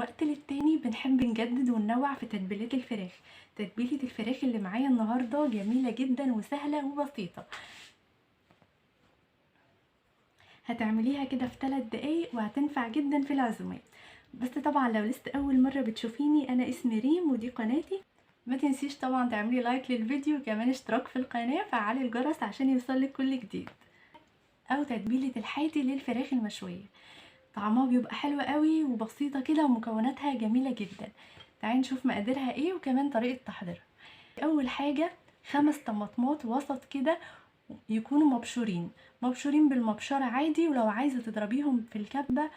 وقت للتاني بنحب نجدد وننوع في تتبيلات الفراخ. تتبيلة الفراخ اللي معايا النهاردة جميلة جدا وسهلة وبسيطة. هتعمليها كده في 3 دقايق وهتنفع جدا في العزومات. بس طبعا لو لسه اول مرة بتشوفيني، انا اسمي ريم ودي قناتي. ما تنسيش طبعا تعملي لايك للفيديو، كمان اشتراك في القناة، فعلي الجرس عشان يوصلك كل جديد. او تتبيلة الحاتي للفراخ المشوية، طعمها بيبقى حلو قوي وبسيطة كده ومكوناتها جميلة جدا. تعالي نشوف مقاديرها ايه وكمان طريقة تحضيرها. اول حاجة 5 طماطمات وسط كده، يكونوا مبشورين بالمبشرة عادي، ولو عايزة تضربيهم في الكبة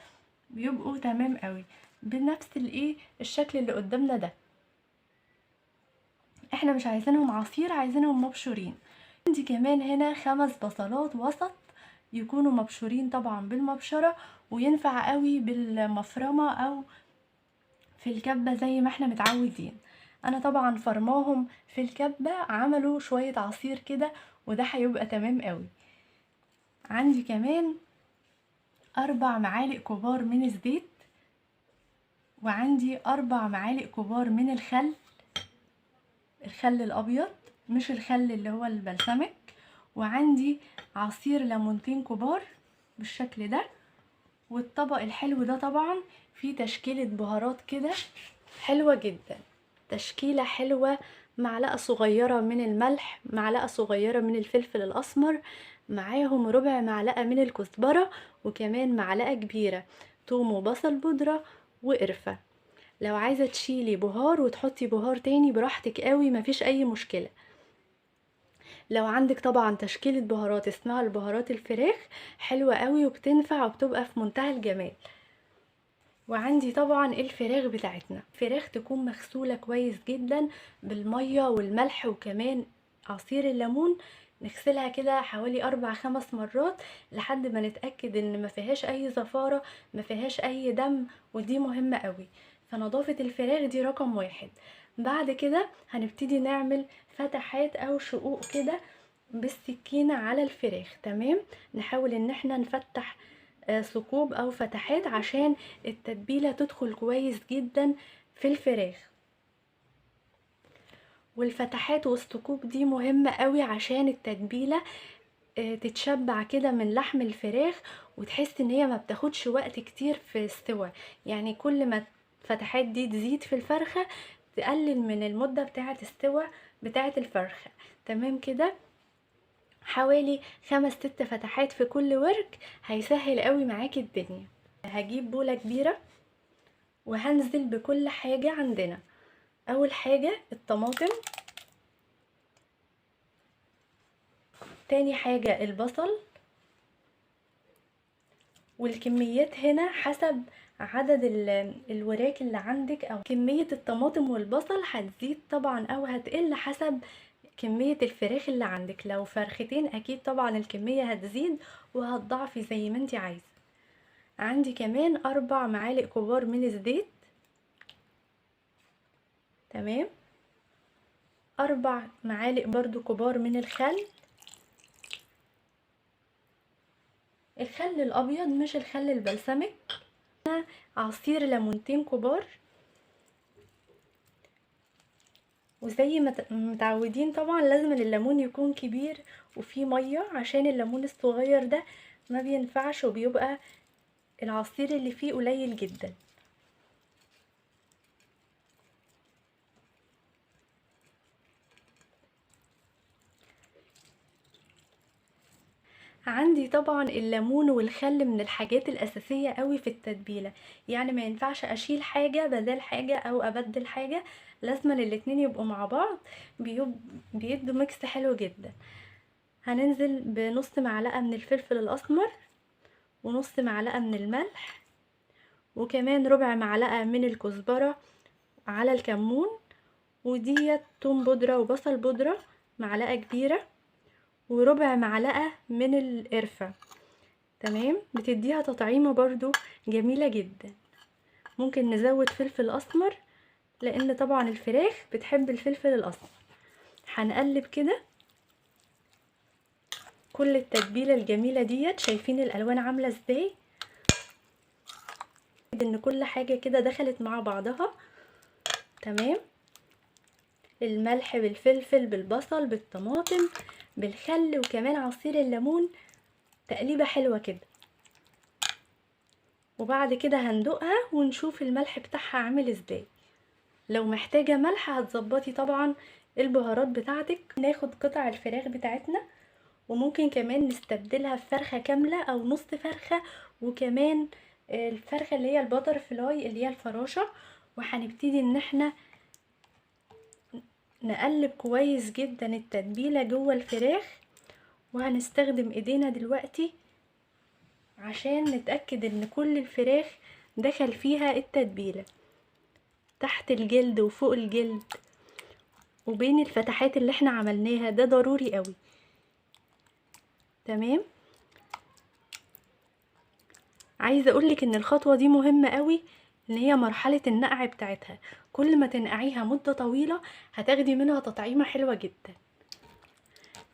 بيبقوا تمام قوي بنفس الشكل اللي قدامنا ده. احنا مش عايزينهم عصير، عايزينهم مبشورين. عندي كمان هنا 5 بصلات وسط، يكونوا مبشورين طبعا بالمبشرة، وينفع قوي بالمفرمة او في الكبة زي ما احنا متعودين. انا طبعا فرماهم في الكبة، عملوا شوية عصير كده، وده هيبقى تمام قوي. عندي كمان 4 معالق كبار من الزيت، وعندي 4 معالق كبار من الخل الابيض، مش الخل اللي هو البلسمك. وعندي عصير ليمونتين كبار بالشكل ده. والطبق الحلو ده طبعا فيه تشكيلة بهارات كده حلوة جدا، تشكيلة حلوة. معلقة صغيرة من الملح، معلقة صغيرة من الفلفل الأسمر، معاهم ربع معلقة من الكزبرة، وكمان معلقة كبيرة توم وبصل بودرة وقرفة. لو عايزة تشيلي بهار وتحطي بهار تاني براحتك قوي، مفيش أي مشكلة. لو عندك طبعا تشكيلة بهارات اسمها البهارات الفراخ، حلوة قوي وبتنفع وبتبقى في منتهى الجمال. وعندي طبعا الفراخ بتاعتنا، فراخ تكون مغسولة كويس جدا بالمية والملح وكمان عصير الليمون. نغسلها كده حوالي 4-5 مرات لحد ما نتأكد ان ما فيهاش اي زفارة، ما فيهاش اي دم، ودي مهمة قوي. فنظافة الفراخ دي رقم 1. بعد كده هنبتدي نعمل فتحات او شقوق كده بالسكينة على الفراخ. تمام، نحاول ان احنا نفتح ثقوب او فتحات عشان التتبيلة تدخل كويس جدا في الفراخ. والفتحات والثقوب دي مهمة قوي عشان التتبيلة تتشبع كده من لحم الفراخ، وتحس ان هي ما بتاخدش وقت كتير في السوى. يعني كل ما الفتحات دي تزيد في الفرخة تقلل من المدة بتاعة السوى بتاعة الفرخة. تمام كده، حوالي 5-6 فتحات في كل ورك هيسهل قوي معاكي الدنيا. هجيب بولة كبيرة وهنزل بكل حاجة عندنا. اول حاجة الطماطم، تاني حاجة البصل. والكميات هنا حسب عدد الوراك اللي عندك، او كمية الطماطم والبصل هتزيد طبعا او هتقل حسب كمية الفراخ اللي عندك. لو فرختين اكيد طبعا الكمية هتزيد وهتضعفي زي ما انت عايزة. عندي كمان 4 معالق كبار من الزيت. تمام، 4 معالق برضو كبار من الخل الابيض مش الخل البلسمك. عصير ليمونتين كبار، وزي ما متعودين طبعا لازم الليمون يكون كبير وفيه ميه، عشان الليمون الصغير ده ما بينفعش وبيبقى العصير اللي فيه قليل جدا. عندي طبعا الليمون والخل من الحاجات الاساسيه قوي في التتبيله، يعني ما ينفعش اشيل حاجه بدل حاجه او ابدل حاجه، لازم الاتنين يبقوا مع بعض، بيدوا ميكس حلو جدا. هننزل بنص معلقه من الفلفل الاسمر، ونص معلقه من الملح، وكمان ربع معلقه من الكزبره على الكمون، وديت توم بودره وبصل بودره معلقه كبيره، وربع معلقه من القرفه. تمام، بتديها تطعيمه برضو جميله جدا. ممكن نزود فلفل اسمر لان طبعا الفراخ بتحب الفلفل الاسمر. هنقلب كده كل التتبيله الجميله ديت. شايفين الالوان عامله ازاي؟ ان كل حاجة كده دخلت مع بعضها. تمام. الملح بالفلفل بالبصل بالطماطم بالخل وكمان عصير الليمون، تقليبة حلوة كده. وبعد كده هندوقها ونشوف الملح بتاعها عامل ازاي. لو محتاجة ملح هتظبطي طبعا البهارات بتاعتك. ناخد قطع الفراخ بتاعتنا، وممكن كمان نستبدلها بفرخة كاملة او نص فرخة، وكمان الفرخة اللي هي الباتر فلاي اللي هي الفراشة. وهنبتدي ان احنا نقلب كويس جدا التتبيلة جوه الفراخ، وهنستخدم ايدينا دلوقتي عشان نتأكد ان كل الفراخ دخل فيها التتبيلة، تحت الجلد وفوق الجلد وبين الفتحات اللي احنا عملناها، ده ضروري قوي. تمام. عايزه اقولك ان الخطوه دي مهمه قوي، ان هي مرحله النقع بتاعتها. كل ما تنقعيها مده طويله هتاخدي منها تطعيمه حلوه جدا.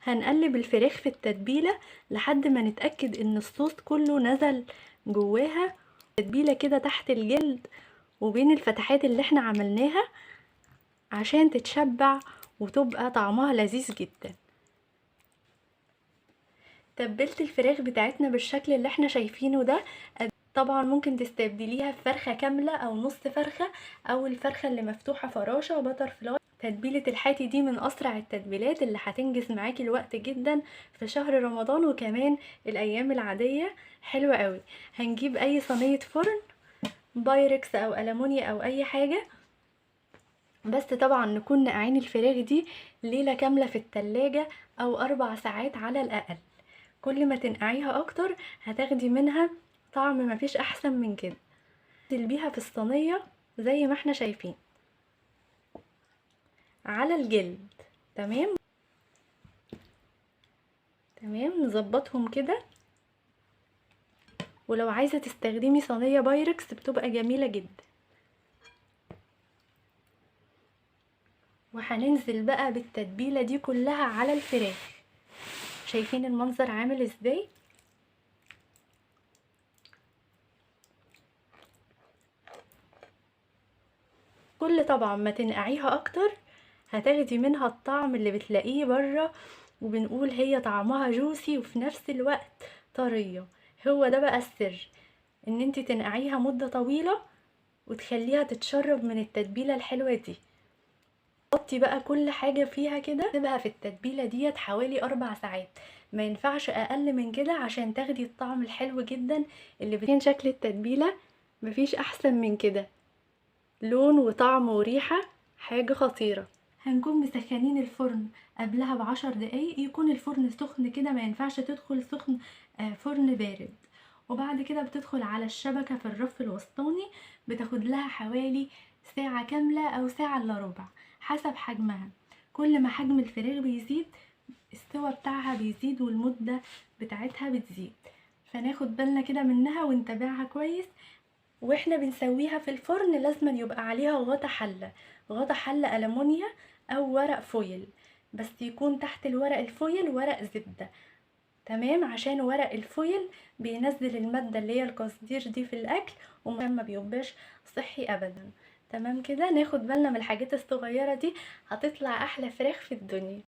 هنقلب الفراخ في التتبيله لحد ما نتاكد ان الصوص كله نزل جواها، التتبيله كده تحت الجلد وبين الفتحات اللي احنا عملناها، عشان تتشبع وتبقى طعمها لذيذ جدا. تبلت الفراخ بتاعتنا بالشكل اللي احنا شايفينه ده. طبعا ممكن تستبدليها بفرخة كاملة او نص فرخة، او الفرخة اللي مفتوحة فراشة وبتر فلاي. تتبيلة الحاتي دي من اسرع التتبيلات اللي هتنجز معاكي الوقت جدا في شهر رمضان وكمان الايام العادية. حلوة قوي. هنجيب اي صينية فرن بايركس او ألمونيا او اي حاجة، بس طبعا نكون نقعين الفراخ دي ليلة كاملة في التلاجة او 4 ساعات على الاقل. كل ما تنقعيها اكتر هتاخدي منها طعم مفيش احسن من كده. تقلبيها في الصينية زي ما احنا شايفين على الجلد. تمام. تمام. نظبطهم كده. ولو عايزة تستخدمي صينية بايركس بتبقى جميلة جدا. وهننزل بقى بالتتبيلة دي كلها على الفراخ. شايفين المنظر عامل ازاي؟ كل طبعا ما تنقعيها اكتر هتاخدي منها الطعم اللي بتلاقيه بره، وبنقول هي طعمها جوسي وفي نفس الوقت طرية. هو ده بقى السر، ان انتي تنقعيها مدة طويلة وتخليها تتشرب من التتبيلة الحلوة دي. حطي بقى كل حاجة فيها كده، سيبها في التتبيلة ديت حوالي 4 ساعات، ما ينفعش اقل من كده عشان تاخدي الطعم الحلو جدا اللي بين شكل التتبيلة. مفيش احسن من كده، لون وطعم وريحة حاجة خطيرة. هنكون مسخنين الفرن قبلها ب10 دقايق، يكون الفرن سخن كده، ما ينفعش تدخل سخن فرن بارد. وبعد كده بتدخل على الشبكة في الرف الوسطاني، بتاخد لها حوالي ساعة كاملة او ساعة الا ربع حسب حجمها. كل ما حجم الفراخ بيزيد السوا بتاعها بيزيد والمدة بتاعتها بتزيد، فناخد بالنا كده منها ونتابعها كويس. واحنا بنسويها في الفرن لازم يبقى عليها غطا حلة، غطا حلة ألمونيا او ورق فويل، بس يكون تحت الورق الفويل ورق زبدة. تمام. عشان ورق الفويل بينزل المادة اللي هي القصدير دي في الاكل وما بيبقاش صحي ابدا. تمام كده. ناخد بالنا من الحاجات الصغيرة دي، هتطلع احلى فراخ في الدنيا.